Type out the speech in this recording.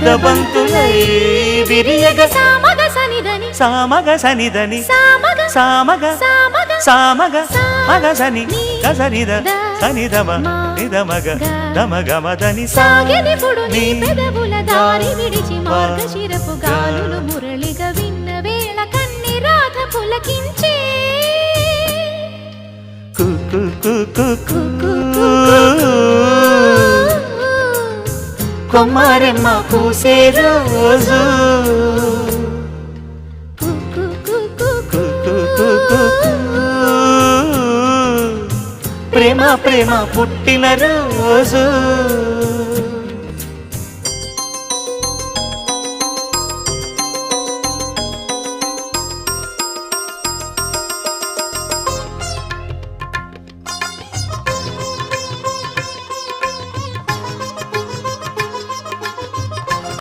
ముద్దబంతులై విరియగ సామగ సనిదని సామగ సనిదని సామగ సామగ సామగ సామగ మగ సని గసనిద సనిదమ నిదమగ దమగమదని సాగెనిపుడు నీ పెదవుల దారి విడిచి మార్గశిరపు గాలులు మురళిగా విన్న వేళ కన్ని రాధ పులకించే కొమ్మారెమ్మ పూసే రోజు ప్రేమ ప్రేమ పుట్టిన రోజు